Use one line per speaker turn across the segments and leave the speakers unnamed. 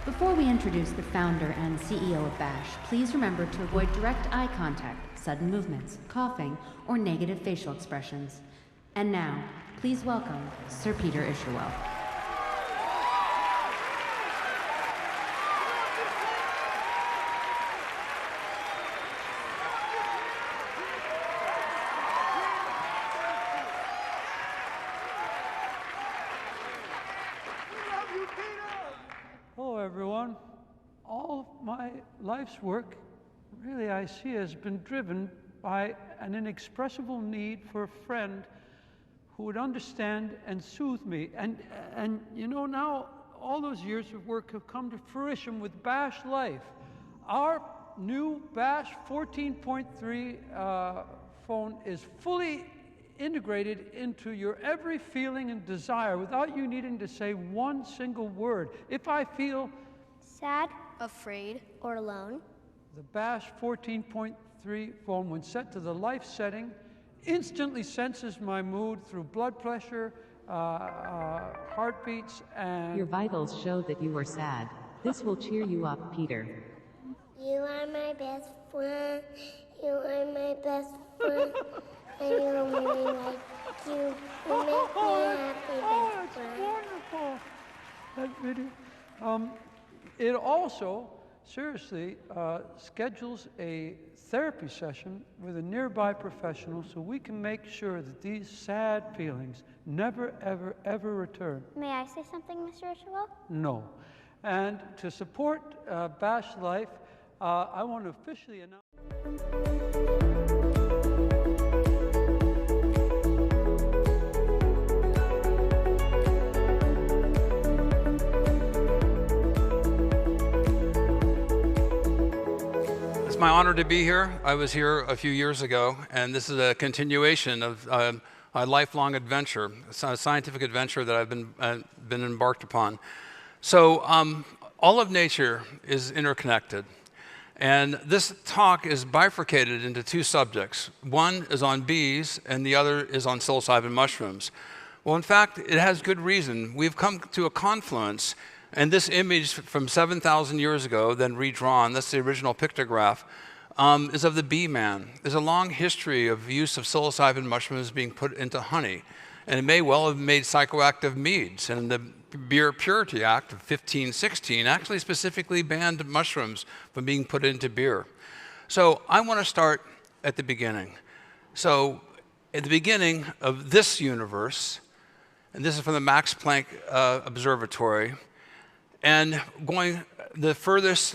Before we introduce the founder and CEO of BASH, please remember to avoid direct eye contact, sudden movements, coughing, or negative facial expressions. And now, please welcome Sir Peter Isherwell.
Hello, everyone. All of my life's work, really, I see, has been driven by an inexpressible need for a friend who would understand and soothe me. And you know, now all those years of work have come to fruition with BASH Life. Our new BASH 14.3 phone is fully integrated into your every feeling and desire without you needing to say one single word. If I feel
sad, afraid, or alone,
the BASH 14.3 phone, when set to the life setting, instantly senses my mood through blood pressure, heartbeats, and...
Your vitals show that you are sad. This will cheer you up, Peter.
You are my best friend. You are my best friend. I really like you. You make me happy, best friend.
Wonderful. That video. It also, seriously, schedules a therapy session with a nearby professional so we can make sure that these sad feelings never, ever, ever return.
May I say something, Mr. Isherwell?
No. And to support BASH Life, I want to officially announce...
It's my honor to be here. I was here a few years ago, and this is a continuation of a lifelong adventure, a scientific adventure that I've been embarked upon. So all of nature is interconnected, and this talk is bifurcated into two subjects. One is on bees, and the other is on psilocybin mushrooms. Well, in fact, it has good reason. We've come to a confluence. And this image from 7,000 years ago, then redrawn, that's the original pictograph, is of the bee man. There's a long history of use of psilocybin mushrooms being put into honey. And it may well have made psychoactive meads. And the Beer Purity Act of 1516 actually specifically banned mushrooms from being put into beer. So I want to start at the beginning. So at the beginning of this universe, and this is from the Max Planck Observatory, and going the furthest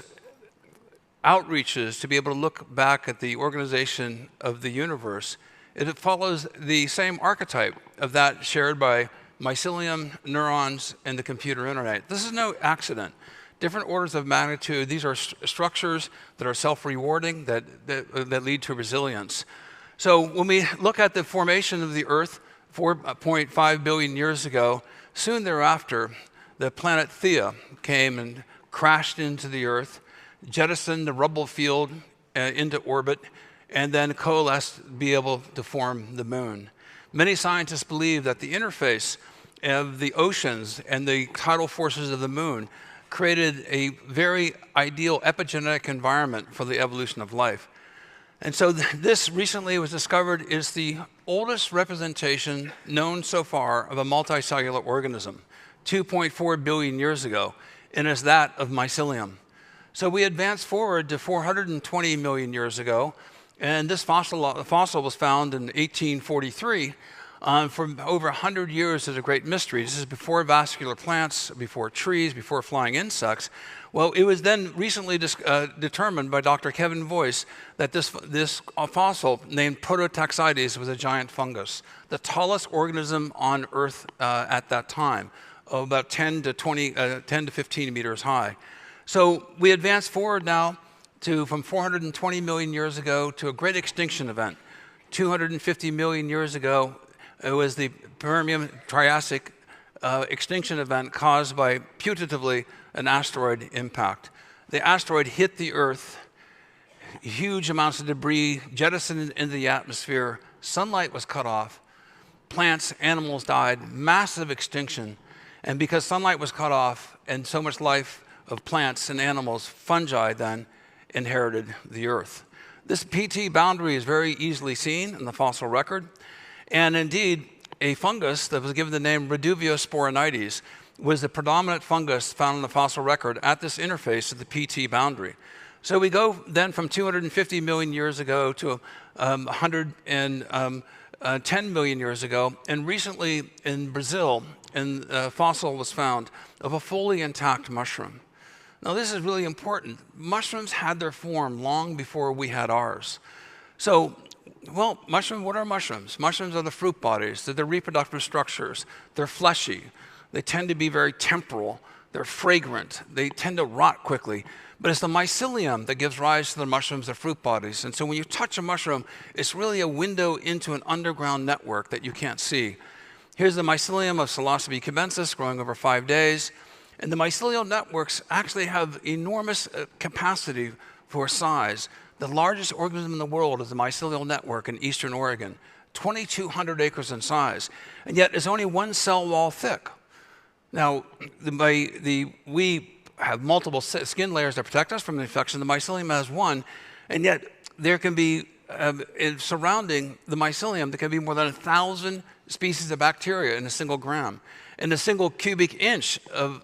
outreaches to be able to look back at the organization of the universe, it follows the same archetype of that shared by mycelium, neurons, and the computer internet. This is no accident. Different orders of magnitude. These are structures that are self-rewarding, that lead to resilience. So when we look at the formation of the Earth 4.5 billion years ago, soon thereafter, the planet Theia came and crashed into the Earth, jettisoned the rubble field into orbit, and then coalesced to be able to form the moon. Many scientists believe that the interface of the oceans and the tidal forces of the moon created a very ideal epigenetic environment for the evolution of life. And so this recently was discovered is the oldest representation known so far of a multicellular organism. 2.4 billion years ago, and is that of mycelium. So we advance forward to 420 million years ago, and this fossil was found in 1843. For over 100 years, there's a great mystery. This is before vascular plants, before trees, before flying insects. Well, it was then recently determined by Dr. Kevin Voice that this fossil named Prototaxides was a giant fungus, the tallest organism on Earth at that time. About 10 to 15 meters high. So we advance forward now from 420 million years ago to a great extinction event. 250 million years ago, it was the Permian-Triassic extinction event caused by, putatively, an asteroid impact. The asteroid hit the Earth, huge amounts of debris jettisoned into the atmosphere, sunlight was cut off, plants, animals died, massive extinction. And because sunlight was cut off and so much life of plants and animals, fungi then inherited the earth. This PT boundary is very easily seen in the fossil record. And indeed, a fungus that was given the name Reduviosporinites was the predominant fungus found in the fossil record at this interface of the PT boundary. So we go then from 250 million years ago to 110 million years ago, and recently in Brazil, a fossil was found of a fully intact mushroom. Now this is really important. Mushrooms had their form long before we had ours. So, well, what are mushrooms? Mushrooms are the fruit bodies. They're the reproductive structures. They're fleshy. They tend to be very temporal. They're fragrant. They tend to rot quickly. But it's the mycelium that gives rise to the mushrooms, the fruit bodies. And so when you touch a mushroom, it's really a window into an underground network that you can't see. Here's the mycelium of Psilocybe cubensis growing over 5 days. And the mycelial networks actually have enormous capacity for size. The largest organism in the world is the mycelial network in eastern Oregon, 2,200 acres in size. And yet it's only one cell wall thick. Now, we have multiple skin layers that protect us from infection. The mycelium has one, and yet there can be, surrounding the mycelium, there can be more than 1,000 species of bacteria in a single gram. In a single cubic inch of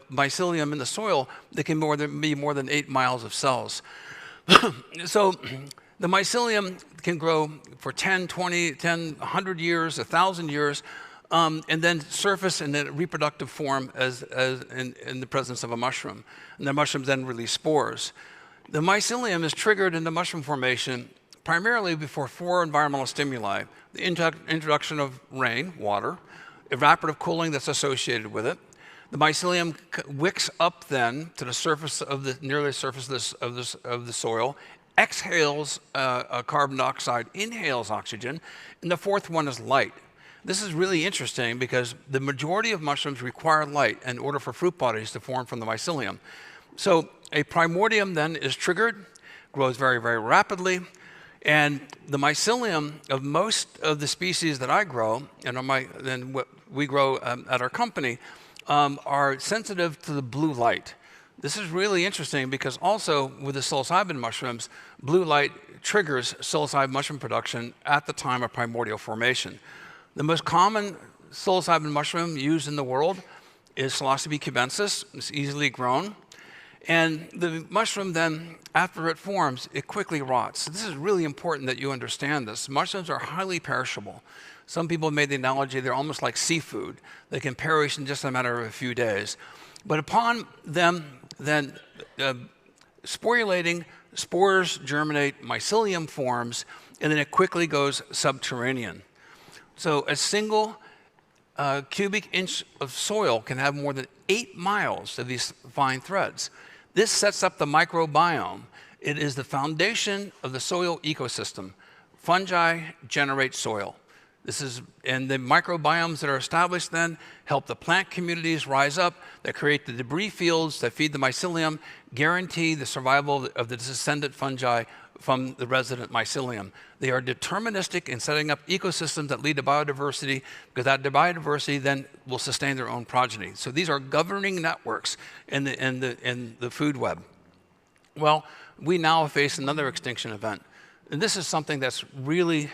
mycelium in the soil, there can be more than 8 miles of cells. So the mycelium can grow for 10, 20, 100 years, 1,000 years, and then surface in a reproductive form as in the presence of a mushroom. And the mushrooms then release spores. The mycelium is triggered into mushroom formation primarily before 4 environmental stimuli: the introduction of rain, water, evaporative cooling that's associated with it. The mycelium wicks up then to the surface of near the surface of the soil, exhales carbon dioxide, inhales oxygen, and the fourth one is light. This is really interesting because the majority of mushrooms require light in order for fruit bodies to form from the mycelium. So a primordium then is triggered, grows very, very rapidly, and the mycelium of most of the species that I grow, and what we grow at our company, are sensitive to the blue light. This is really interesting because also with the psilocybin mushrooms, blue light triggers psilocybin mushroom production at the time of primordial formation. The most common psilocybin mushroom used in the world is Psilocybe cubensis. It's easily grown. And the mushroom then, after it forms, it quickly rots. So this is really important that you understand this. Mushrooms are highly perishable. Some people made the analogy they're almost like seafood. They can perish in just a matter of a few days. But upon them then sporulating, spores germinate, mycelium forms, and then it quickly goes subterranean. So a single cubic inch of soil can have more than 8 miles of these fine threads. This sets up the microbiome. It is the foundation of the soil ecosystem. Fungi generate soil. And the microbiomes that are established then help the plant communities rise up, that create the debris fields that feed the mycelium, guarantee the survival of the descendant fungi from the resident mycelium. They are deterministic in setting up ecosystems that lead to biodiversity, because that biodiversity then will sustain their own progeny. So these are governing networks in the food web. Well, we now face another extinction event. And this is something that's really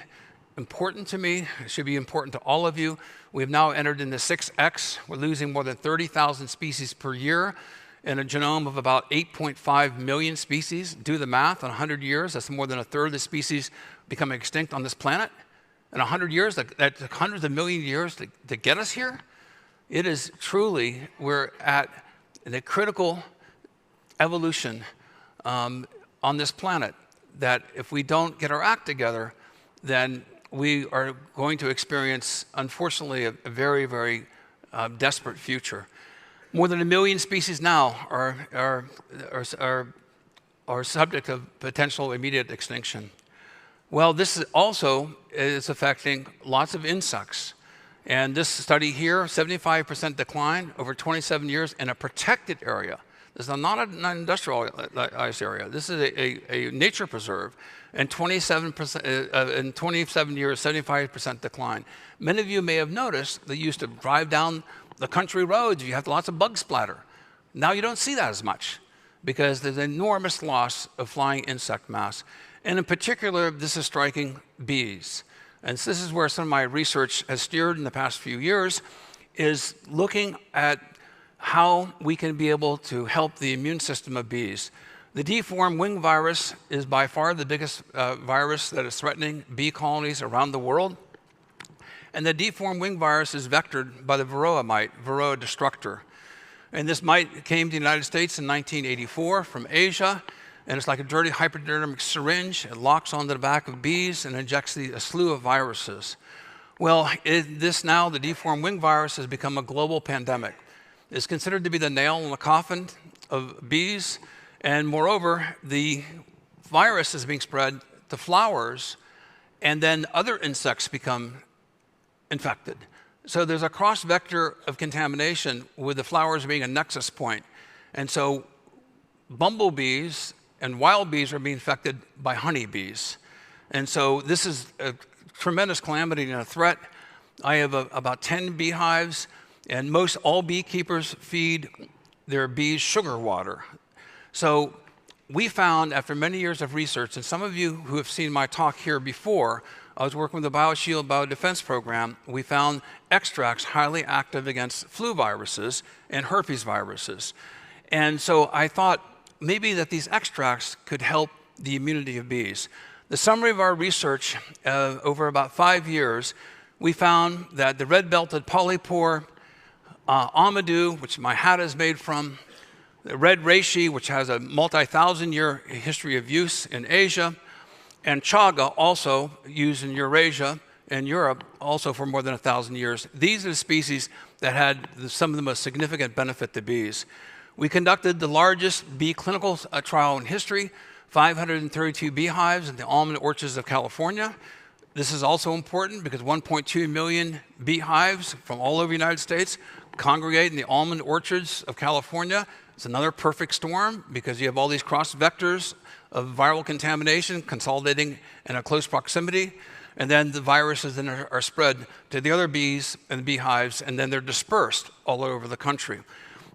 important to me. It should be important to all of you. We've now entered into 6X. We're losing more than 30,000 species per year in a genome of about 8.5 million species. Do the math, in 100 years, that's more than a third of the species becoming extinct on this planet. In 100 years, that took hundreds of millions of years to get us here. It is truly, we're at a critical evolution on this planet that if we don't get our act together, then we are going to experience, unfortunately, a very, very desperate future. More than 1 million species now are subject of potential immediate extinction. Well, this is also is affecting lots of insects. And this study here, 75% decline over 27 years in a protected area. This is not an industrialized area. This is a nature preserve. And 27%, in 27 years, 75% decline. Many of you may have noticed that you used to drive down the country roads. You have lots of bug splatter. Now you don't see that as much because there's an enormous loss of flying insect mass. And in particular, this is striking bees. And so this is where some of my research has steered in the past few years, is looking at how we can be able to help the immune system of bees. The deformed wing virus is by far the biggest virus that is threatening bee colonies around the world. And the deformed wing virus is vectored by the Varroa mite, Varroa destructor. And this mite came to the United States in 1984 from Asia, and it's like a dirty hypodermic syringe. It locks onto the back of bees and injects a slew of viruses. Well, the deformed wing virus has become a global pandemic. It's considered to be the nail in the coffin of bees, and moreover, the virus is being spread to flowers, and then other insects become infected. So there's a cross-vector of contamination with the flowers being a nexus point. And so bumblebees and wild bees are being infected by honeybees. And so this is a tremendous calamity and a threat. I have about 10 beehives, and most all beekeepers feed their bees sugar water. So we found, after many years of research, and some of you who have seen my talk here before, I was working with the BioShield Biodefense Program. We found extracts highly active against flu viruses and herpes viruses. And so I thought maybe that these extracts could help the immunity of bees. The summary of our research over about 5 years, we found that the red-belted polypore, amadou, which my hat is made from, the red reishi, which has a multi-thousand-year history of use in Asia, and chaga, also used in Eurasia and Europe, also for more than 1,000 years. These are the species that had some of the most significant benefit to bees. We conducted the largest bee clinical trial in history, 532 beehives in the almond orchards of California. This is also important because 1.2 million beehives from all over the United States congregate in the almond orchards of California. It's another perfect storm because you have all these cross vectors of viral contamination consolidating in a close proximity, and then the viruses then are spread to the other bees and the beehives, and then they're dispersed all over the country.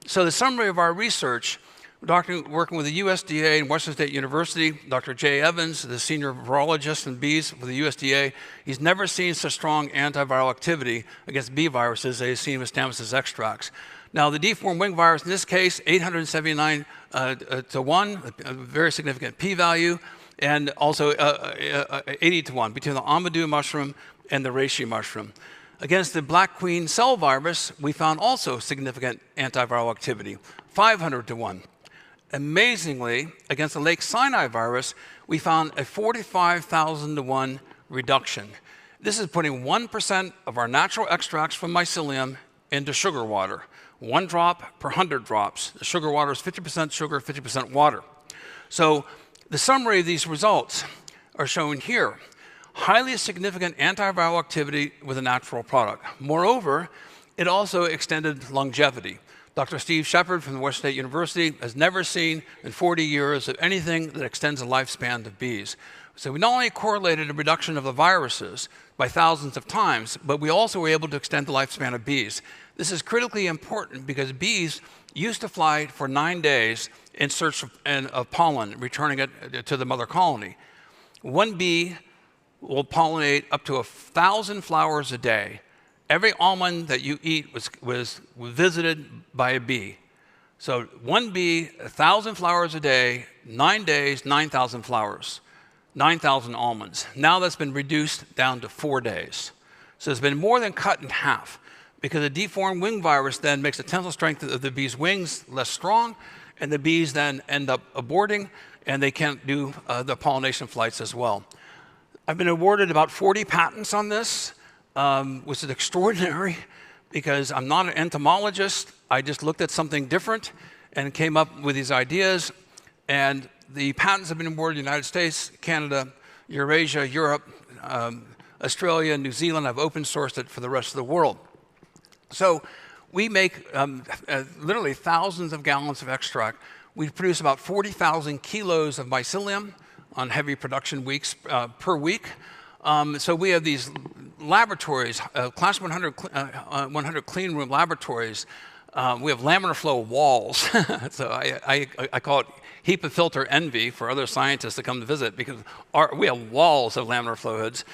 So the summary of our research, working with the USDA and Washington State University, Dr. Jay Evans, the senior virologist in bees for the USDA, he's never seen such strong antiviral activity against bee viruses as he's seen with Stamets' extracts. Now, the deformed wing virus, in this case, 879 to 1, a very significant p-value, and also 80 to 1 between the amadou mushroom and the reishi mushroom. Against the black queen cell virus, we found also significant antiviral activity, 500 to 1. Amazingly, against the Lake Sinai virus, we found a 45,000 to 1 reduction. This is putting 1% of our natural extracts from mycelium into sugar water. 1 drop per 100 drops. The sugar water is 50% sugar, 50% water. So the summary of these results are shown here. Highly significant antiviral activity with a natural product. Moreover, it also extended longevity. Dr. Steve Shepard from the Washington State University has never seen in 40 years of anything that extends the lifespan of bees. So we not only correlated a reduction of the viruses by thousands of times, but we also were able to extend the lifespan of bees. This is critically important because bees used to fly for 9 days in search of pollen, returning it to the mother colony. One bee will pollinate up to 1,000 flowers a day. Every almond that you eat was visited by a bee. So one bee, 1,000 flowers a day, 9 days, 9,000 flowers, 9,000 almonds. Now that's been reduced down to 4 days. So it's been more than cut in half because the deformed wing virus then makes the tensile strength of the bee's wings less strong, and the bees then end up aborting, and they can't do the pollination flights as well. I've been awarded about 40 patents on this, which is extraordinary because I'm not an entomologist. I just looked at something different and came up with these ideas. And the patents have been awarded in the United States, Canada, Eurasia, Europe, Australia, New Zealand. I've open sourced it for the rest of the world. So we make literally thousands of gallons of extract. We produce about 40,000 kilos of mycelium on heavy production weeks per week. So we have these laboratories, class 100 clean room laboratories We have laminar flow walls. So I call it heap of filter envy for other scientists to come to visit, because we have walls of laminar flow hoods.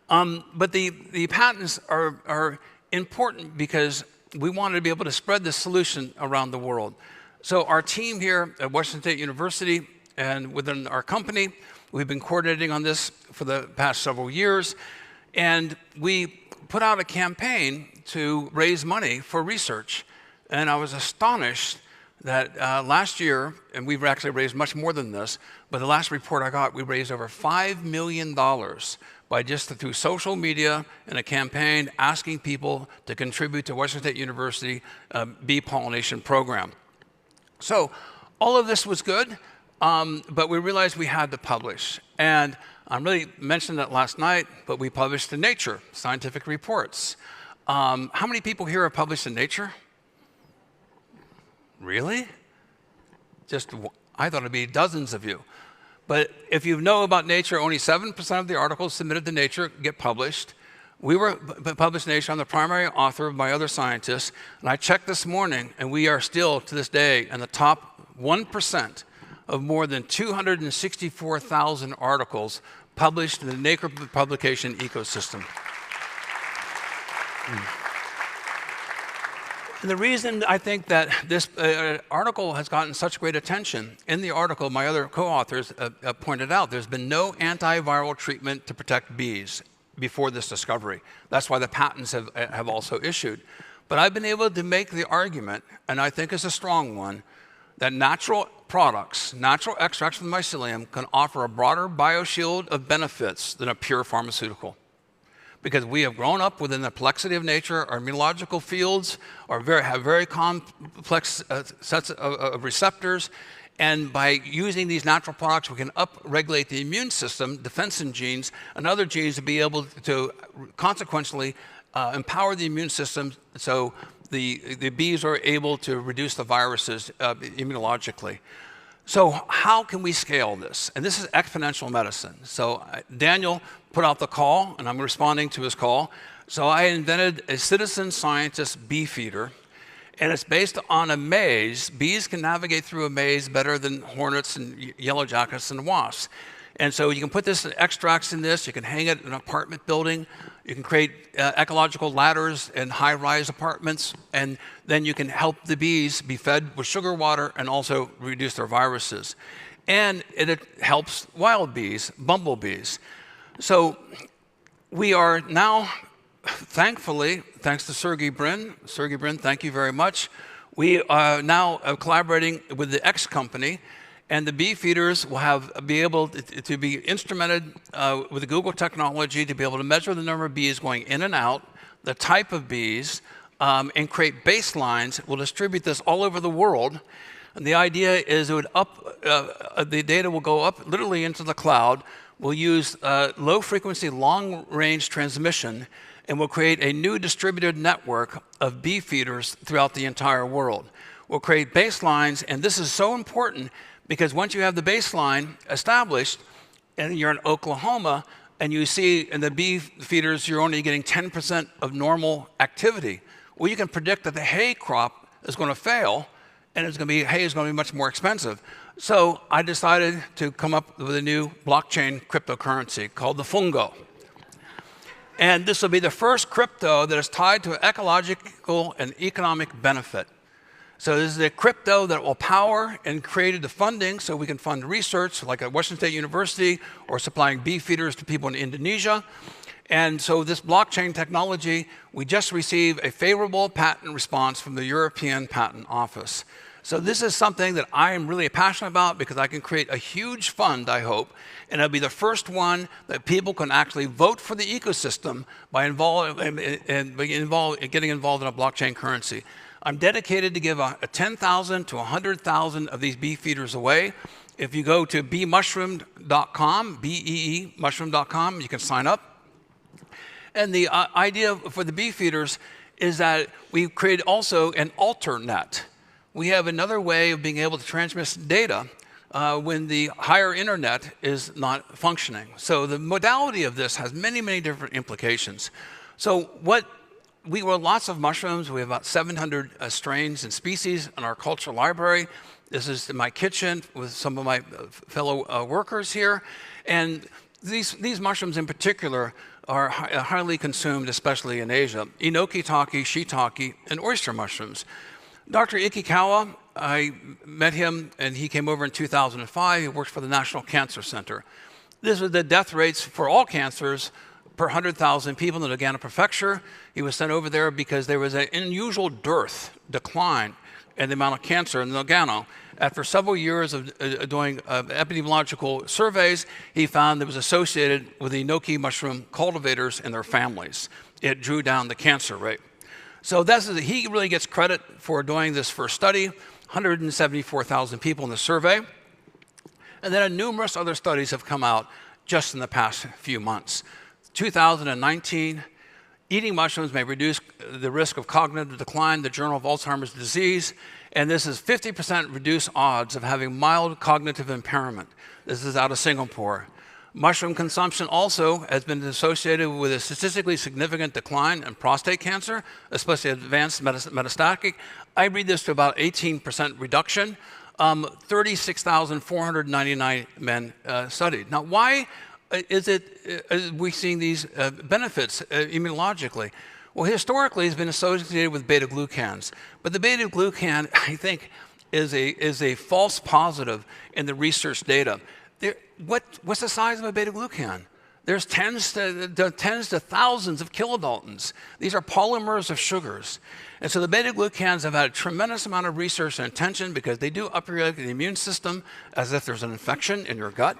But the patents are important because we wanted to be able to spread this solution around the world. So our team here at Washington State University and within our company, we've been coordinating on this for the past several years. And we put out a campaign to raise money for research. And I was astonished that last year, and we've actually raised much more than this, but the last report I got, we raised over $5 million by just through social media and a campaign asking people to contribute to Washington State University bee pollination program. So all of this was good, but we realized we had to publish. And I really mentioned that last night, but we published in Nature, scientific reports. How many people here are published in Nature? Really? I thought it'd be dozens of you. But if you know about Nature, only 7% of the articles submitted to Nature get published. We were published in Nature. I'm the primary author of my other scientists. And I checked this morning, and we are still, to this day, in the top 1% of more than 264,000 articles published in the Nature publication ecosystem. And the reason I think that this article has gotten such great attention, in the article, my other co-authors pointed out, there's been no antiviral treatment to protect bees before this discovery. That's why the patents have also issued. But I've been able to make the argument, and I think it's a strong one, that natural products, natural extracts from mycelium, can offer a broader bioshield of benefits than a pure pharmaceutical. Because we have grown up within the complexity of nature, our immunological fields have very complex sets of receptors, and by using these natural products, we can upregulate the immune system, defensive genes, and other genes to be able to consequentially empower the immune system so the bees are able to reduce the viruses immunologically. So how can we scale this? And this is exponential medicine. So Daniel put out the call, and I'm responding to his call. So I invented a citizen scientist bee feeder, and it's based on a maze. Bees can navigate through a maze better than hornets and yellow jackets and wasps. And so you can put this extracts in this, you can hang it in an apartment building, you can create ecological ladders in high-rise apartments, and then you can help the bees be fed with sugar water and also reduce their viruses. And it helps wild bees, bumblebees. So we are now, thankfully, thanks to Sergey Brin, thank you very much, we are now collaborating with the X company, and the bee feeders will be able to be instrumented with the Google technology to be able to measure the number of bees going in and out, the type of bees, and create baselines. We'll distribute this all over the world. And the idea is the data will go up literally into the cloud. We'll use low-frequency, long-range transmission, and we'll create a new distributed network of bee feeders throughout the entire world. We'll create baselines, and this is so important because once you have the baseline established, and you're in Oklahoma, and you see in the bee feeders you're only getting 10% of normal activity, well, you can predict that the hay crop is going to fail, and hay is going to be much more expensive. So I decided to come up with a new blockchain cryptocurrency called the Fungi. And this will be the first crypto that is tied to ecological and economic benefit. So this is a crypto that will power and create the funding so we can fund research like at Washington State University or supplying bee feeders to people in Indonesia. And so this blockchain technology, we just received a favorable patent response from the European Patent Office. So this is something that I am really passionate about because I can create a huge fund, I hope, and it'll be the first one that people can actually vote for the ecosystem by getting involved in a blockchain currency. I'm dedicated to give 10,000 to 100,000 of these bee feeders away. If you go to beemushroom.com, B-E-E, mushroom.com, you can sign up. And the idea for the bee feeders is that we create also an alternet. We have another way of being able to transmit data when the higher internet is not functioning. So the modality of this has many, many different implications. So what we grow lots of mushrooms. We have about 700 strains and species in our cultural library. This is my kitchen with some of my fellow workers here. And these mushrooms in particular are highly consumed, especially in Asia. Enoki-taki, shiitake, and oyster mushrooms. Dr. Ikikawa, I met him, and he came over in 2005. He works for the National Cancer Center. This was the death rates for all cancers per 100,000 people in the Nagano Prefecture. He was sent over there because there was an unusual decline in the amount of cancer in Nagano. After several years of doing epidemiological surveys, he found it was associated with the enoki mushroom cultivators and their families. It drew down the cancer rate. So he really gets credit for doing this first study, 174,000 people in the survey. And then numerous other studies have come out just in the past few months. 2019, eating mushrooms may reduce the risk of cognitive decline, the Journal of Alzheimer's Disease, and this is 50% reduced odds of having mild cognitive impairment. This is out of Singapore. Mushroom consumption also has been associated with a statistically significant decline in prostate cancer, especially advanced metastatic. I read this to about 18% reduction. 36,499 men studied. Now, why is we seeing these benefits immunologically? Well, historically, it's been associated with beta-glucans. But the beta-glucan, I think, is a false positive in the research data. What's the size of a beta-glucan? There's tens to thousands of kilodaltons. These are polymers of sugars. And so the beta-glucans have had a tremendous amount of research and attention because they do upregulate the immune system as if there's an infection in your gut.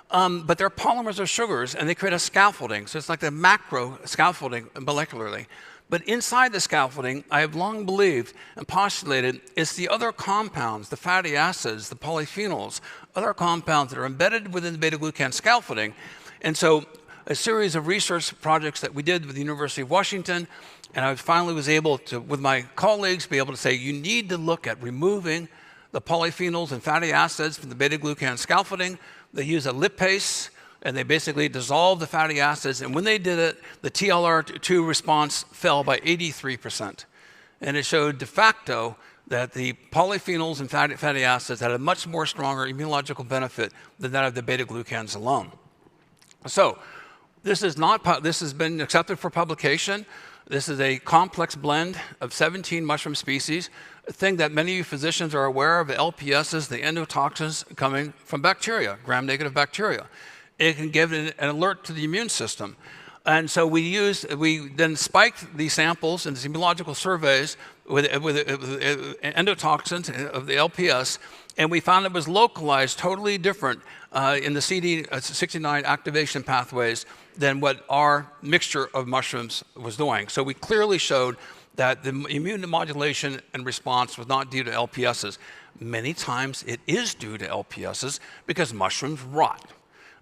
But they're polymers of sugars, and they create a scaffolding. So it's like the macro scaffolding molecularly. But inside the scaffolding, I have long believed and postulated it's the other compounds, the fatty acids, the polyphenols, other compounds that are embedded within the beta-glucan scaffolding. And so a series of research projects that we did with the University of Washington, and I finally was able to, with my colleagues, be able to say, you need to look at removing the polyphenols and fatty acids from the beta-glucan scaffolding. They use a lipase, and they basically dissolve the fatty acids. And when they did it, the TLR2 response fell by 83%. And it showed de facto that the polyphenols and fatty acids had a much more stronger immunological benefit than that of the beta-glucans alone. So this has been accepted for publication. This is a complex blend of 17 mushroom species. A thing that many of you physicians are aware of, the LPSs, the endotoxins coming from bacteria, gram-negative bacteria. It can give an alert to the immune system. And so we then spiked these samples in these immunological surveys with endotoxins of the LPS, and we found it was localized totally different in the CD69 activation pathways than what our mixture of mushrooms was doing. So we clearly showed that the immune modulation and response was not due to LPSs. Many times it is due to LPSs because mushrooms rot.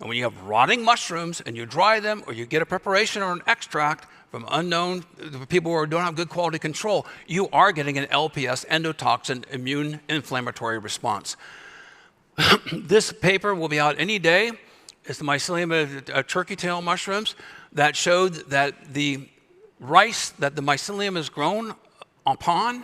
And when you have rotting mushrooms and you dry them or you get a preparation or an extract from unknown people who don't have good quality control, you are getting an LPS endotoxin immune inflammatory response. This paper will be out any day. It's the mycelium of turkey tail mushrooms that showed that the rice that the mycelium is grown upon,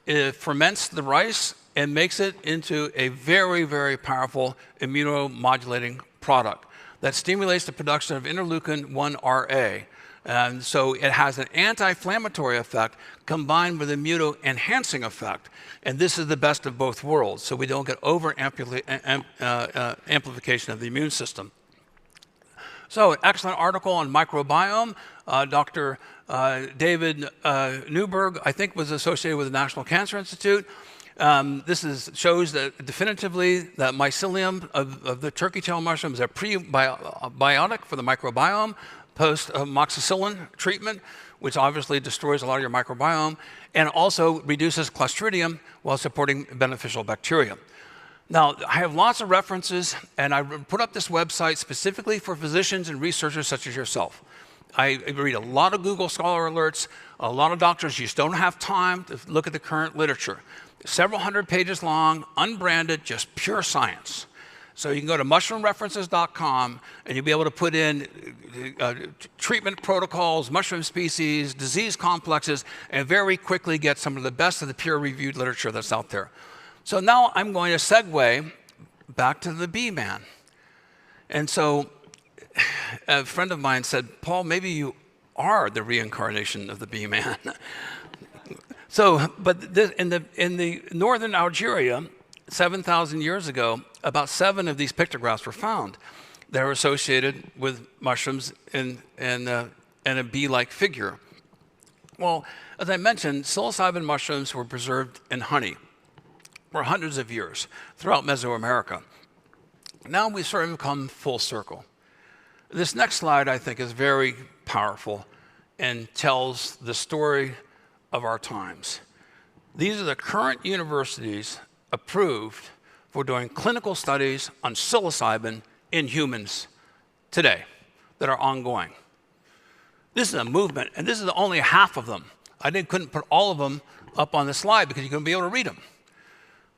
it ferments the rice and makes it into a very, very powerful immunomodulating product that stimulates the production of interleukin-1 Ra. And so it has an anti-inflammatory effect combined with an immuno-enhancing effect. And this is the best of both worlds, so we don't get over-amplification of the immune system. So an excellent article on microbiome. Dr. David Newberg, I think, was associated with the National Cancer Institute. This shows that definitively that mycelium of the turkey tail mushroom is a prebiotic for the microbiome post-amoxicillin treatment, which obviously destroys a lot of your microbiome, and also reduces Clostridium while supporting beneficial bacteria. Now, I have lots of references, and I put up this website specifically for physicians and researchers such as yourself. I read a lot of Google Scholar alerts. A lot of doctors just don't have time to look at the current literature. Several hundred pages long, unbranded, just pure science. So you can go to mushroomreferences.com and you'll be able to put in treatment protocols, mushroom species, disease complexes, and very quickly get some of the best of the peer-reviewed literature that's out there. So now I'm going to segue back to the bee man. And so a friend of mine said, Paul, maybe you are the reincarnation of the bee man. So, but in the northern Algeria, 7,000 years ago, about 7 of these pictographs were found that are associated with mushrooms and a bee-like figure. Well, as I mentioned, psilocybin mushrooms were preserved in honey for hundreds of years throughout Mesoamerica. Now we sort of come full circle. This next slide, I think, is very powerful and tells the story of our times. These are the current universities approved for doing clinical studies on psilocybin in humans today that are ongoing. This is a movement, and this is only half of them. I couldn't put all of them up on the slide because you're going to be able to read them.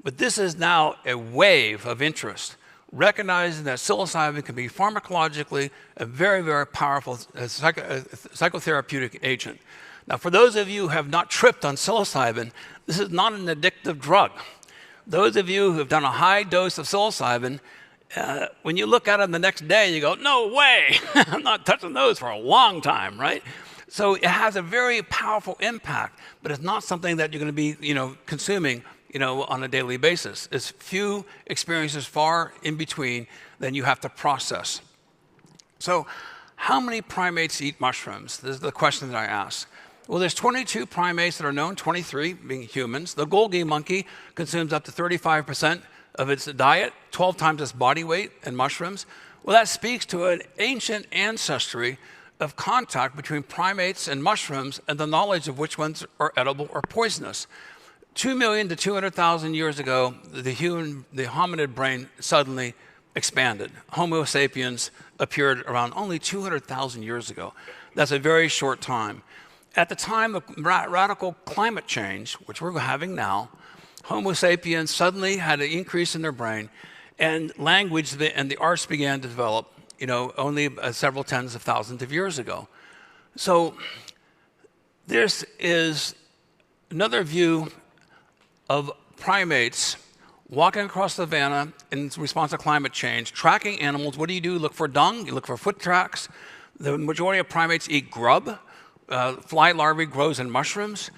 But this is now a wave of interest, recognizing that psilocybin can be pharmacologically a very, very powerful psychotherapeutic agent. Now, for those of you who have not tripped on psilocybin, this is not an addictive drug. Those of you who have done a high dose of psilocybin, when you look at them the next day, you go, no way, I'm not touching those for a long time, right? So it has a very powerful impact, but it's not something that you're going to be, consuming, on a daily basis. It's few experiences far in between than you have to process. So how many primates eat mushrooms? This is the question that I ask. Well, there's 22 primates that are known, 23 being humans. The Golgi monkey consumes up to 35% of its diet, 12 times its body weight in mushrooms. Well, that speaks to an ancient ancestry of contact between primates and mushrooms and the knowledge of which ones are edible or poisonous. 2 million to 200,000 years ago, the hominid brain suddenly expanded. Homo sapiens appeared around only 200,000 years ago. That's a very short time. At the time of radical climate change, which we're having now, Homo sapiens suddenly had an increase in their brain, and language and the arts began to develop, only several tens of thousands of years ago. So this is another view of primates walking across the savanna in response to climate change, tracking animals. What do? Look for dung, you look for foot tracks. The majority of primates eat grub. Fly larvae grows in mushrooms.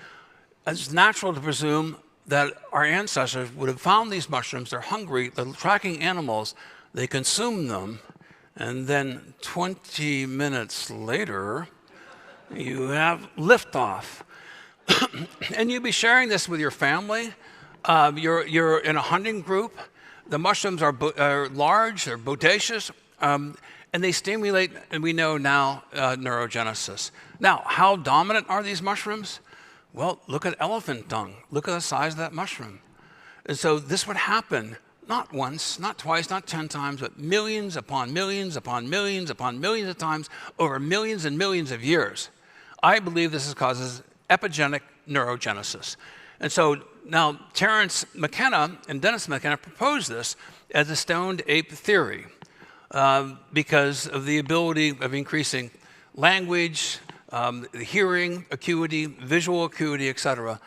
It's natural to presume that our ancestors would have found these mushrooms, they're hungry, they're tracking animals, they consume them, and then 20 minutes later, you have liftoff. And you'd be sharing this with your family. You're in a hunting group. The mushrooms are large, they're bodacious, and they stimulate, and we know now, neurogenesis. Now, how dominant are these mushrooms? Well, look at elephant dung. Look at the size of that mushroom. And so this would happen not once, not twice, not 10 times, but millions upon millions upon millions upon millions of times over millions and millions of years. I believe this causes epigenetic neurogenesis. And so now Terence McKenna and Dennis McKenna proposed this as a stoned ape theory because of the ability of increasing language, hearing acuity, visual acuity, etc.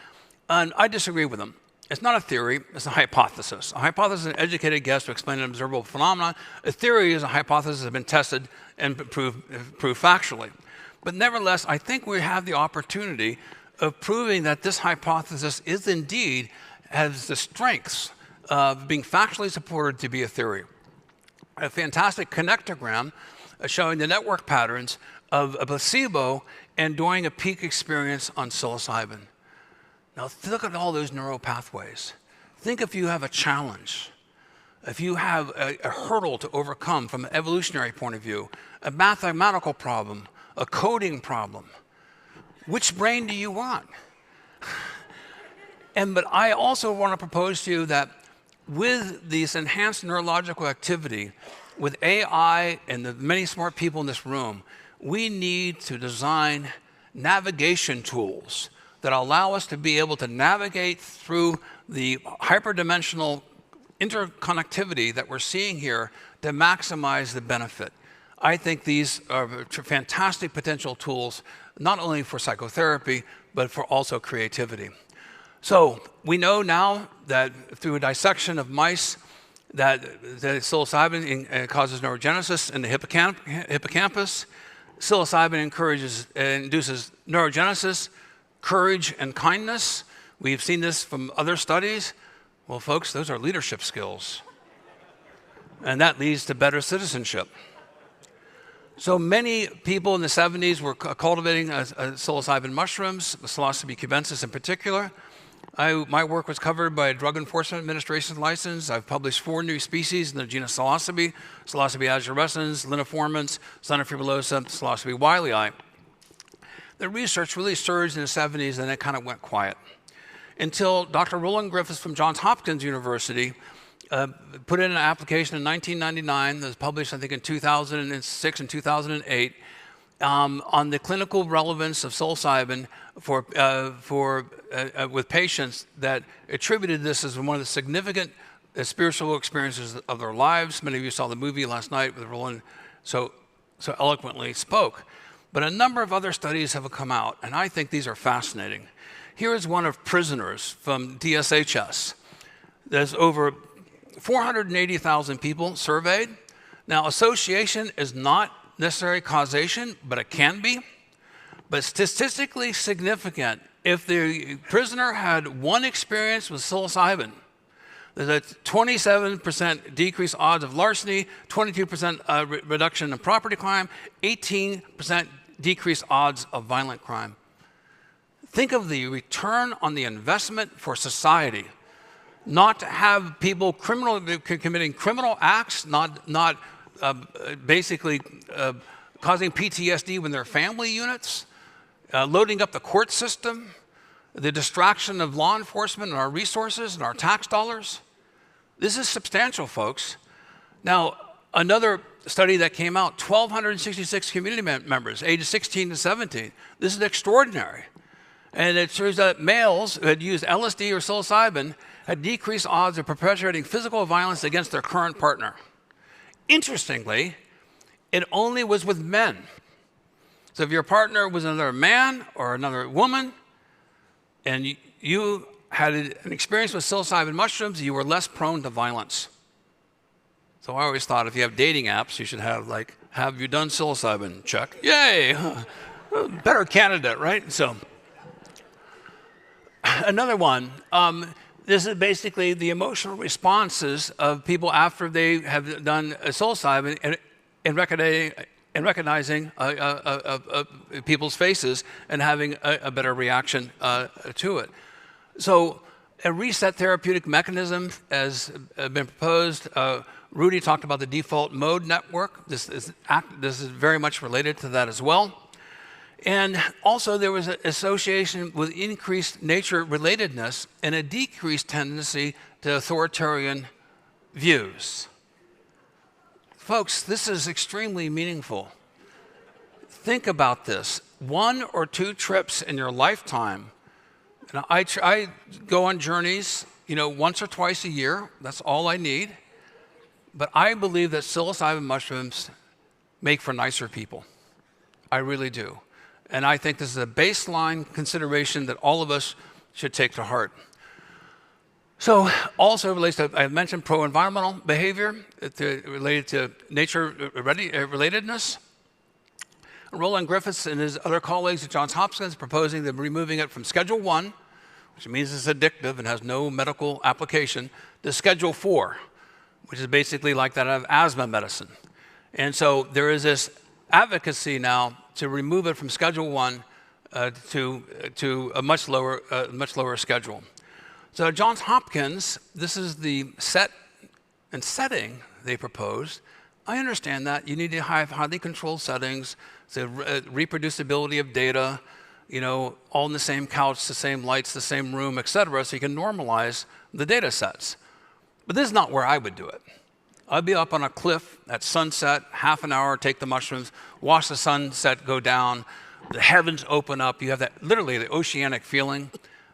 And I disagree with them. It's not a theory, it's a hypothesis. A hypothesis is an educated guess to explain an observable phenomenon. A theory is a hypothesis that has been tested and proved factually. But nevertheless, I think we have the opportunity of proving that this hypothesis is indeed has the strengths of being factually supported to be a theory. A fantastic connectogram showing the network patterns of a placebo and doing a peak experience on psilocybin. Now look at all those neural pathways. Think if you have a challenge, if you have a hurdle to overcome from an evolutionary point of view, a mathematical problem, a coding problem, which brain do you want? But I also want to propose to you that with this enhanced neurological activity, with AI and the many smart people in this room, we need to design navigation tools that allow us to be able to navigate through the hyperdimensional interconnectivity that we're seeing here to maximize the benefit. I think these are fantastic potential tools, not only for psychotherapy, but for also creativity. So we know now that through a dissection of mice that psilocybin causes neurogenesis in the hippocampus. Psilocybin induces neurogenesis, courage, and kindness. We've seen this from other studies. Well, folks, those are leadership skills. And that leads to better citizenship. So many people in the 70s were cultivating psilocybin mushrooms, Psilocybe cubensis in particular. My work was covered by a Drug Enforcement Administration license. I've published 4 new species in the genus Psilocybe, Psilocybe azurescens, liniformans, Sonnefibulosa, Psilocybe wiley. The research really surged in the 70s and it kind of went quiet until Dr. Roland Griffiths from Johns Hopkins University put in an application in 1999 that was published, I think, in 2006 and 2008 on the clinical relevance of psilocybin with patients that attributed this as one of the significant spiritual experiences of their lives. Many of you saw the movie last night with Roland so eloquently spoke. But a number of other studies have come out, and I think these are fascinating. Here is one of prisoners from DSHS. There's over 480,000 people surveyed. Now, association is not necessary causation, but it can be. But statistically significant, if the prisoner had one experience with psilocybin, there's a 27% decreased odds of larceny, 22% reduction in property crime, 18% decreased odds of violent crime. Think of the return on the investment for society. Not to have people committing criminal acts, not basically causing PTSD when they're family units, loading up the court system, the distraction of law enforcement and our resources and our tax dollars. This is substantial, folks. Now, another study that came out, 1,266 community members, ages 16 to 17. This is extraordinary. And it shows that males who had used LSD or psilocybin had decreased odds of perpetrating physical violence against their current partner. Interestingly, it only was with men. So if your partner was another man or another woman, and you had an experience with psilocybin mushrooms, you were less prone to violence. So I always thought if you have dating apps, you should have like, have you done psilocybin? Check. Yay! Better candidate, right? So another one. This is basically the emotional responses of people after they have done psilocybin in recognizing people's faces and having a better reaction to it. So a reset therapeutic mechanism has been proposed. Rudy talked about the default mode network. This is very much related to that as well. And also there was an association with increased nature relatedness and a decreased tendency to authoritarian views. Folks, this is extremely meaningful. Think about this. 1 or 2 trips in your lifetime. And I go on journeys, once or twice a year. That's all I need. But I believe that psilocybin mushrooms make for nicer people. I really do. And I think this is a baseline consideration that all of us should take to heart. So also relates to, I mentioned pro-environmental behavior related to nature relatedness. Roland Griffiths and his other colleagues at Johns Hopkins proposing them removing it from Schedule 1, which means it's addictive and has no medical application, to Schedule 4, which is basically like that of asthma medicine. And so there is this advocacy now to remove it from Schedule 1 to a much lower schedule. So at Johns Hopkins, this is the set and setting they proposed. I understand that. You need to have highly controlled settings, the reproducibility of data, all in the same couch, the same lights, the same room, et cetera, so you can normalize the data sets. But this is not where I would do it. I'd be up on a cliff at sunset, half an hour, take the mushrooms, watch the sunset go down, the heavens open up. You have that, literally the oceanic feeling.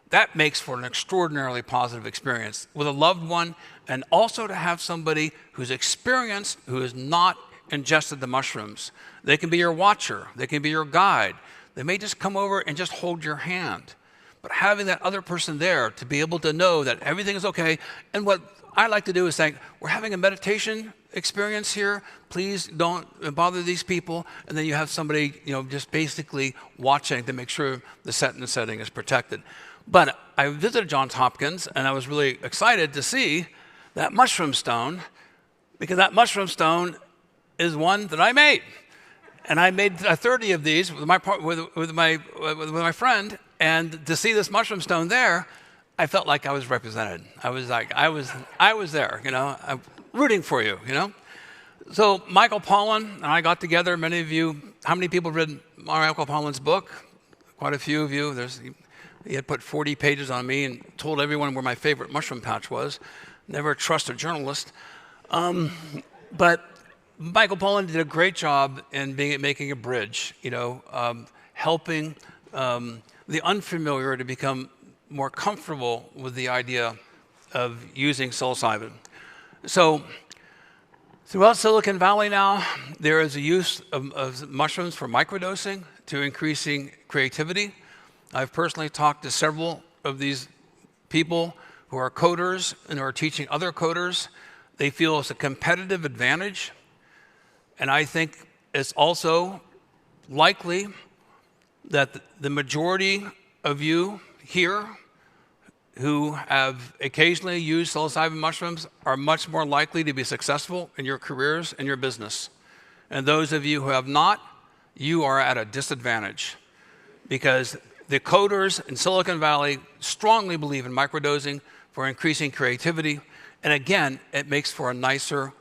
That makes for an extraordinarily positive experience. With a loved one, and also to have somebody who's experienced, who has not ingested the mushrooms. They can be your watcher. They can be your guide. They may just come over and just hold your hand. But having that other person there to be able to know that everything is okay. And what I like to do is say, we're having a meditation experience here. Please don't bother these people. And then you have somebody, just basically watching to make sure the setting is protected. But I visited Johns Hopkins, and I was really excited to see that mushroom stone, because that mushroom stone is one that I made. And I made 30 of these with my friend, and to see this mushroom stone there, I felt like I was represented. I was there, I'm rooting for you, So Michael Pollan and I got together. Many of you, how many people read Michael Pollan's book? Quite a few of you. He had put 40 pages on me and told everyone where my favorite mushroom patch was. Never trust a journalist. But Michael Pollan did a great job in making a bridge, helping the unfamiliar to become more comfortable with the idea of using psilocybin. So throughout Silicon Valley now, there is a use of mushrooms for microdosing to increasing creativity. I've personally talked to several of these people who are coders and who are teaching other coders. They feel it's a competitive advantage. And I think it's also likely that the majority of you here who have occasionally used psilocybin mushrooms are much more likely to be successful in your careers and your business. And those of you who have not, you are at a disadvantage, because the coders in Silicon Valley strongly believe in microdosing for increasing creativity. And again, it makes for a nicer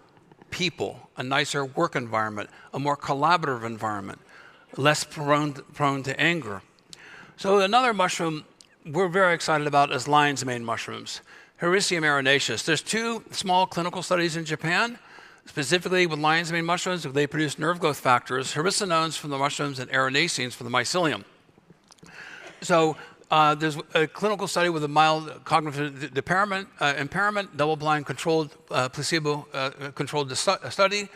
people, a nicer work environment, a more collaborative environment, less prone to anger. So another mushroom we're very excited about is lion's mane mushrooms, Hericium erinaceus. There's 2 small clinical studies in Japan, specifically with lion's mane mushrooms. They produce nerve growth factors, hericinones from the mushrooms and erinacines from the mycelium. So there's a clinical study with a mild cognitive impairment, double-blind controlled, placebo-controlled study.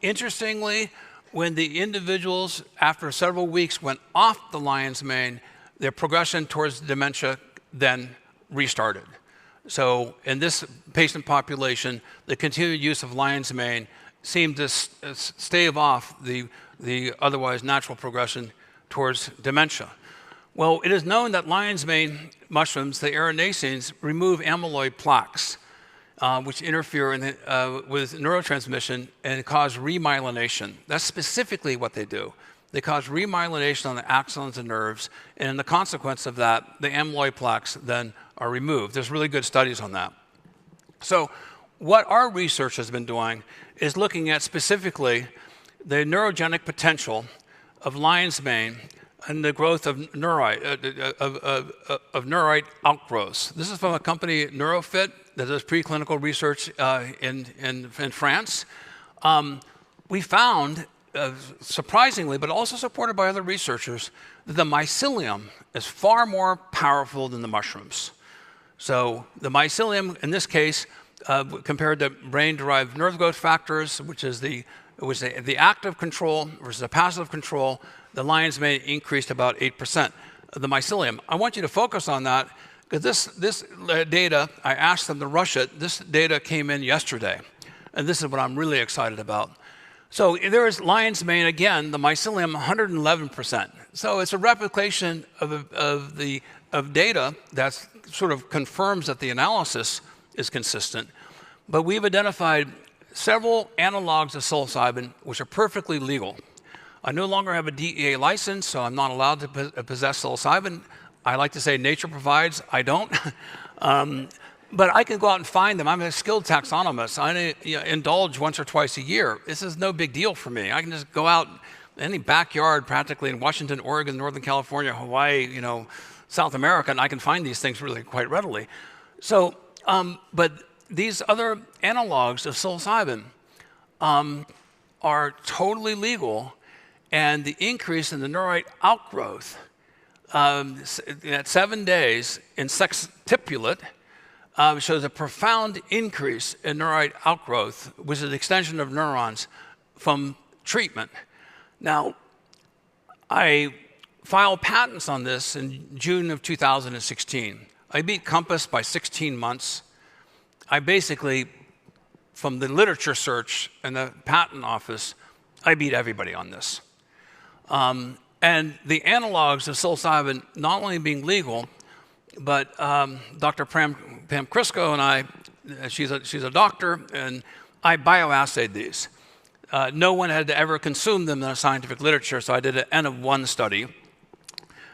Interestingly, when the individuals, after several weeks, went off the lion's mane, their progression towards dementia then restarted. So in this patient population, the continued use of lion's mane seemed to stave off the otherwise natural progression towards dementia. Well, it is known that lion's mane mushrooms, the erinacines, remove amyloid plaques, which interfere with neurotransmission and cause remyelination. That's specifically what they do. They cause remyelination on the axons and nerves, and in the consequence of that, the amyloid plaques then are removed. There's really good studies on that. So what our research has been doing is looking at specifically the neurogenic potential of lion's mane and the growth of neurite outgrowths. This is from a company, Neurofit, that does preclinical research in France. We found, surprisingly, but also supported by other researchers, that the mycelium is far more powerful than the mushrooms. So the mycelium, in this case, compared to brain-derived nerve growth factors, which is the active control versus the passive control, the lion's mane increased about 8% of the mycelium. I want you to focus on that, because this data, I asked them to rush it. This data came in yesterday, and this is what I'm really excited about. So there is lion's mane, again, the mycelium, 111%. So it's a replication of data that sort of confirms that the analysis is consistent. But we've identified several analogs of psilocybin which are perfectly legal. I no longer have a DEA license, so I'm not allowed to possess psilocybin. I like to say nature provides, I don't. But I can go out and find them. I'm a skilled taxonomist. I indulge once or twice a year. This is no big deal for me. I can just go out any backyard practically in Washington, Oregon, Northern California, Hawaii, South America, and I can find these things really quite readily. So, but these other analogs of psilocybin are totally legal, and the increase in the neurite outgrowth at 7 days in sextuplet shows a profound increase in neurite outgrowth, which is the extension of neurons from treatment. Now, I filed patents on this in June of 2016. I beat Compass by 16 months. I basically, from the literature search and the patent office, I beat everybody on this. And the analogs of psilocybin not only being legal, but Dr. Pam Crisco and I, she's a doctor, and I bioassayed these. No one had ever consumed them in the scientific literature, so I did an N of 1 study.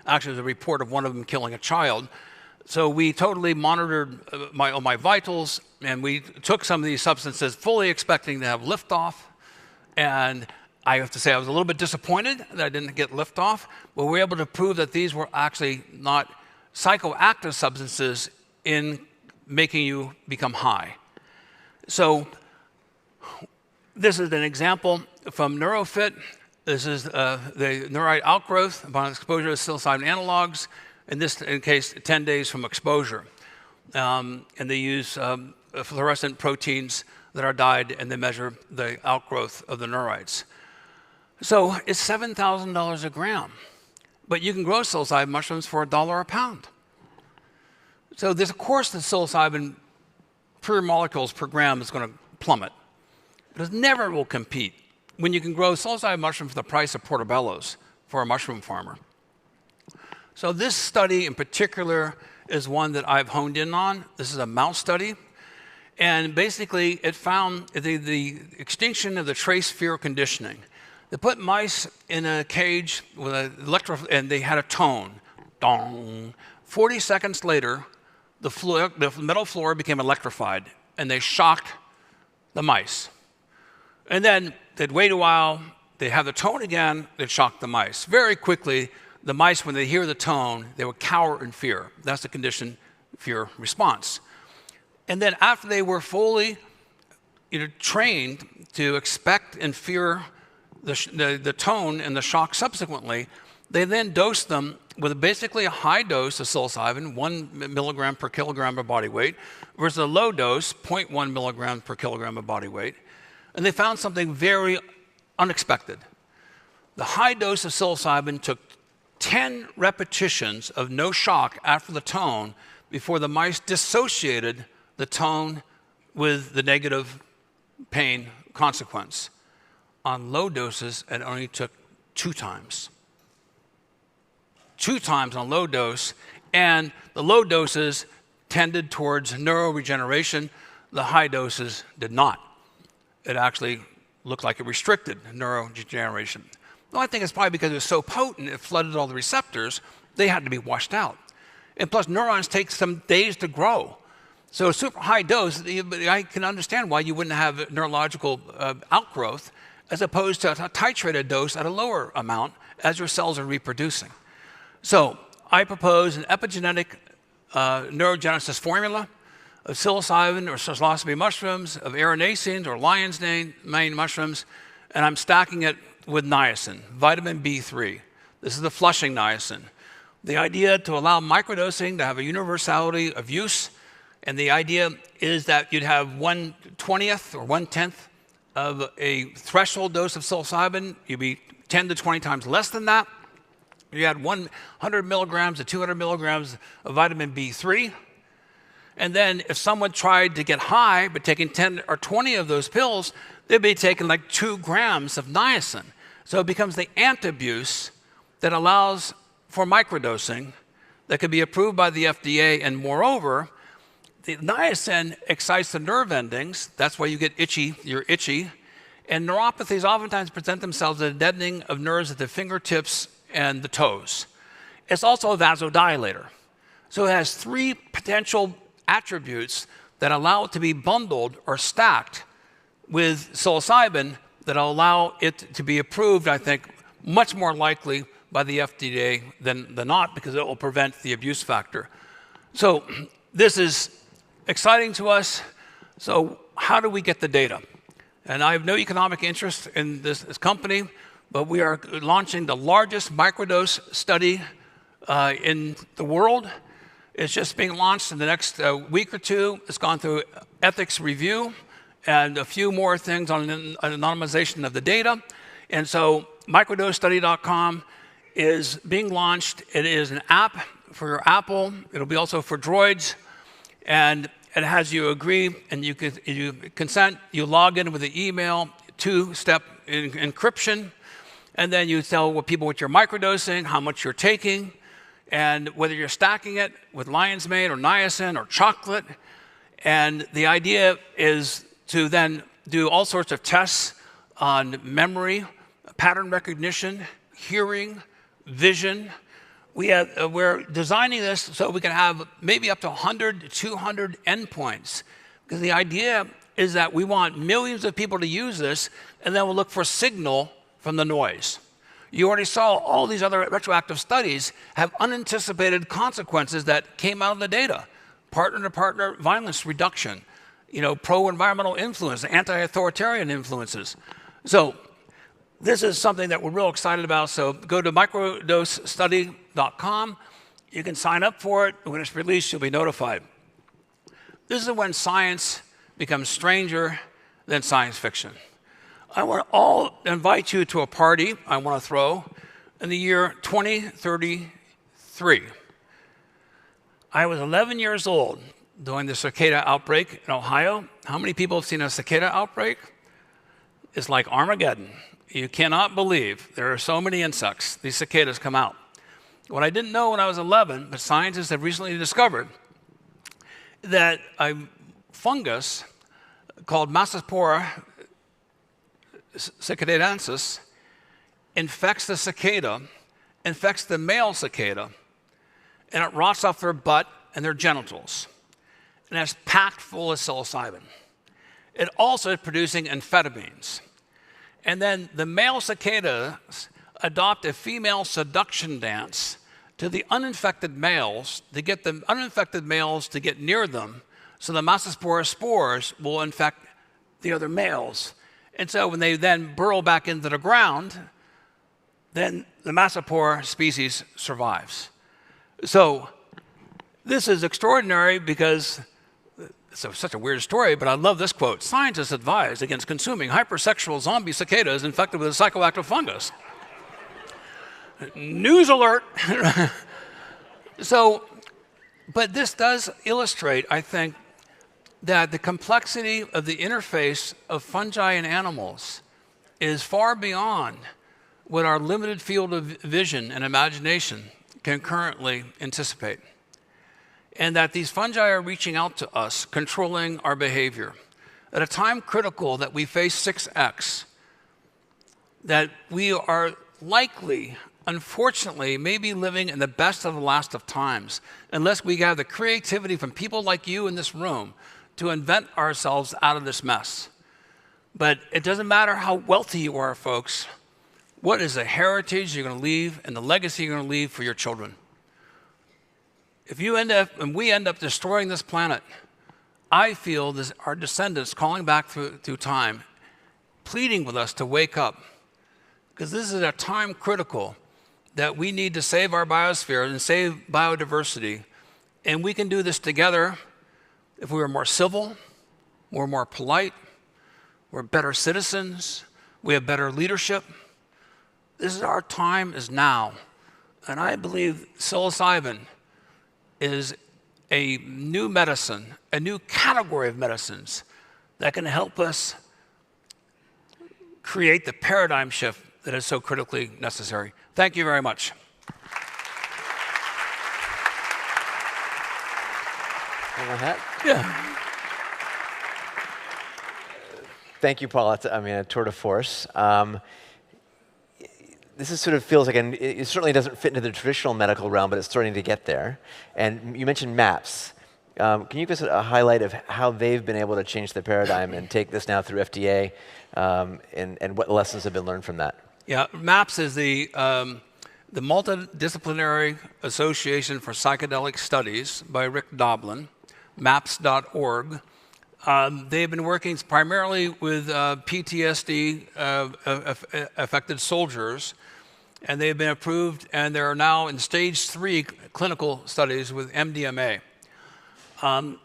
Actually, there's a report of one of them killing a child. So we totally monitored all my vitals, and we took some of these substances fully expecting to have liftoff. And I have to say I was a little bit disappointed that I didn't get liftoff, but we were able to prove that these were actually not psychoactive substances in making you become high. So this is an example from NeuroFit. This is the neurite outgrowth upon exposure to psilocybin analogs, in this case 10 days from exposure. And they use fluorescent proteins that are dyed, and they measure the outgrowth of the neurites. So it's $7,000 a gram, but you can grow psilocybin mushrooms for $1 a pound. So there's, of course, the psilocybin per molecules per gram is going to plummet, but it never will compete when you can grow psilocybin mushrooms for the price of portobellos for a mushroom farmer. So this study in particular is one that I've honed in on. This is a mouse study. And basically, it found the extinction of the trace fear conditioning. They put mice in a cage with and they had a tone. Dong. 40 seconds later, the metal floor became electrified, and they shocked the mice. And then they'd wait a while, they'd have the tone again, they'd shock the mice. Very quickly, the mice, when they hear the tone, they would cower in fear. That's the conditioned fear response. And then after they were fully trained to expect and fear the tone and the shock subsequently, they then dosed them with basically a high dose of psilocybin, 1 milligram per kilogram of body weight, versus a low dose, 0.1 milligram per kilogram of body weight. And they found something very unexpected. The high dose of psilocybin took 10 repetitions of no shock after the tone before the mice dissociated the tone with the negative pain consequence. On low doses, it only took 2 times. 2 times on low dose, and the low doses tended towards neuroregeneration. The high doses did not. It actually looked like it restricted neurodegeneration. Well, I think it's probably because it was so potent, it flooded all the receptors, they had to be washed out. And plus, neurons take some days to grow. So a super high dose, I can understand why you wouldn't have neurological outgrowth, as opposed to a titrated dose at a lower amount as your cells are reproducing. So I propose an epigenetic neurogenesis formula of psilocybin or psilocybe mushrooms, of erinacines or lion's mane mushrooms, and I'm stacking it with niacin, vitamin B3. This is the flushing niacin. The idea to allow microdosing to have a universality of use, and the idea is that you'd have 1/20th or 1/10 of a threshold dose of psilocybin. You'd be 10 to 20 times less than that. You had 100 milligrams to 200 milligrams of vitamin B3. And then if someone tried to get high, but taking 10 or 20 of those pills, they'd be taking like 2 grams of niacin. So it becomes the antabuse that allows for microdosing that could be approved by the FDA. And moreover, the niacin excites the nerve endings. That's why you get itchy, you're itchy. And neuropathies oftentimes present themselves as a deadening of nerves at the fingertips and the toes. It's also a vasodilator. So it has 3 potential attributes that allow it to be bundled or stacked with psilocybin that allow it to be approved, I think, much more likely by the FDA than not, because it will prevent the abuse factor. So this is exciting to us. So how do we get the data? And I have no economic interest in this company, but we are launching the largest microdose study in the world. It's just being launched in the next week or two. It's gone through ethics review and a few more things on anonymization of the data. And so microdosestudy.com is being launched. It is an app for your Apple. It'll be also for Droids. And it has you agree and you consent. You log in with the email, 2-step encryption. And then you tell people what you're microdosing, how much you're taking, and whether you're stacking it with lion's mane or niacin or chocolate. And the idea is to then do all sorts of tests on memory, pattern recognition, hearing, vision. We're designing this so we can have maybe up to 100 to 200 endpoints. Because the idea is that we want millions of people to use this, and then we'll look for signal from the noise. You already saw all these other retroactive studies have unanticipated consequences that came out of the data. Partner-to-partner violence reduction, pro-environmental influence, anti-authoritarian influences. So this is something that we're real excited about. So go to microdosestudy.com. You can sign up for it. When it's released, you'll be notified. This is when science becomes stranger than science fiction. I want to all invite you to a party I want to throw in the year 2033. I was 11 years old during the cicada outbreak in Ohio. How many people have seen a cicada outbreak? It's like Armageddon. You cannot believe there are so many insects. These cicadas come out. What I didn't know when I was 11, but scientists have recently discovered that a fungus called Mycology hinderances infects the cicada, infects the male cicada, and it rots off their butt and their genitals. And it's packed full of psilocybin. It also is producing amphetamines. And then the male cicadas adopt a female seduction dance to the uninfected males to get the uninfected males to get near them, so the Mycology spores will infect the other males. And so when they then burrow back into the ground, then the Mycology species survives. So this is extraordinary because it's such a weird story, but I love this quote. Scientists advise against consuming hypersexual zombie cicadas infected with a psychoactive fungus. News alert. But this does illustrate, I think, that the complexity of the interface of fungi and animals is far beyond what our limited field of vision and imagination can currently anticipate. And that these fungi are reaching out to us, controlling our behavior. At a time critical that we face 6X, that we are likely, unfortunately, maybe living in the best of the last of times, unless we have the creativity from people like you in this room to invent ourselves out of this mess. But it doesn't matter how wealthy you are, folks. What is the heritage you're going to leave and the legacy you're going to leave for your children? If you end up, and we end up destroying this planet, I feel this, our descendants calling back through time, pleading with us to wake up. Because this is a time critical that we need to save our biosphere and save biodiversity. And we can do this together if we were more civil, we're more polite, we're better citizens, we have better leadership. This is our time is now. And I believe psilocybin is a new medicine, a new category of medicines that can help us create the paradigm shift that is so critically necessary. Thank you very much.
Yeah. Thank you, Paul. It's, a tour de force. This is sort of feels like, it certainly doesn't fit into the traditional medical realm, but it's starting to get there. And you mentioned MAPS. Can you give us a highlight of how they've been able to change the paradigm and take this now through FDA, and what lessons have been learned from that?
Yeah, MAPS is the Multidisciplinary Association for Psychedelic Studies by Rick Doblin, MAPS.org. They've been working primarily with PTSD affected soldiers, and they've been approved, and they're now in stage 3 clinical studies with MDMA.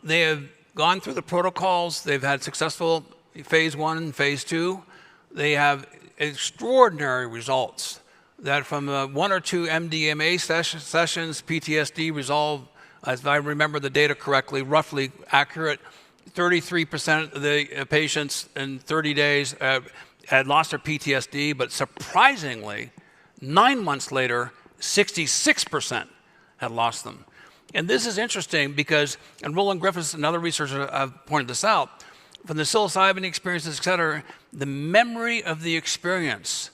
They have gone through the protocols. They've had successful phase 1 and phase 2. They have extraordinary results that from 1 or 2 MDMA sessions, PTSD resolved, as I remember the data correctly, roughly accurate. 33% of the patients in 30 days had lost their PTSD, but surprisingly, 9 months later, 66% had lost them. And this is interesting because, and Roland Griffiths and other researchers have pointed this out, from the psilocybin experiences, et cetera, the memory of the experience,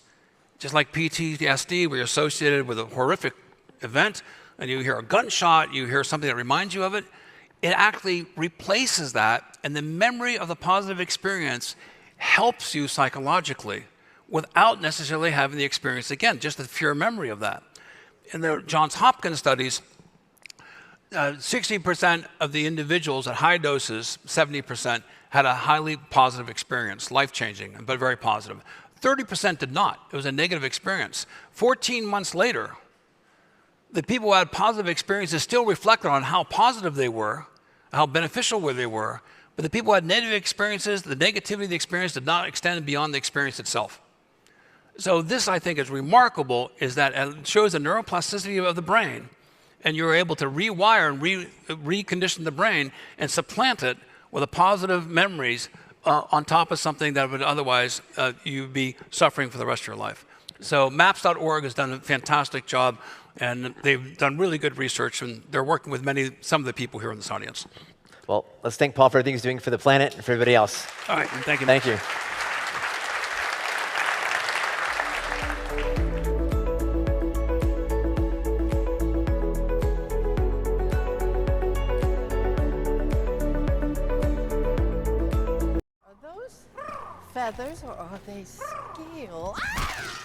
just like PTSD, where you're associated with a horrific event, and you hear a gunshot, you hear something that reminds you of it, it actually replaces that, and the memory of the positive experience helps you psychologically without necessarily having the experience again, just the pure memory of that. In the Johns Hopkins studies, 60% of the individuals at high doses, 70%, had a highly positive experience, life-changing, but very positive. 30% did not. It was a negative experience. 14 months later, the people who had positive experiences still reflected on how positive they were, how beneficial they were, but the people who had negative experiences, the negativity of the experience did not extend beyond the experience itself. So this, I think, is remarkable, is that it shows the neuroplasticity of the brain, and you're able to rewire and recondition the brain and supplant it with the positive memories on top of something that would otherwise you'd be suffering for the rest of your life. So MAPS.org has done a fantastic job, and they've done really good research, and they're working with some of the people here in this audience.
Well, let's thank Paul for everything he's doing for the planet and for everybody else.
All right, and thank you.
Thank you.
Are those feathers or are they scales? Ah!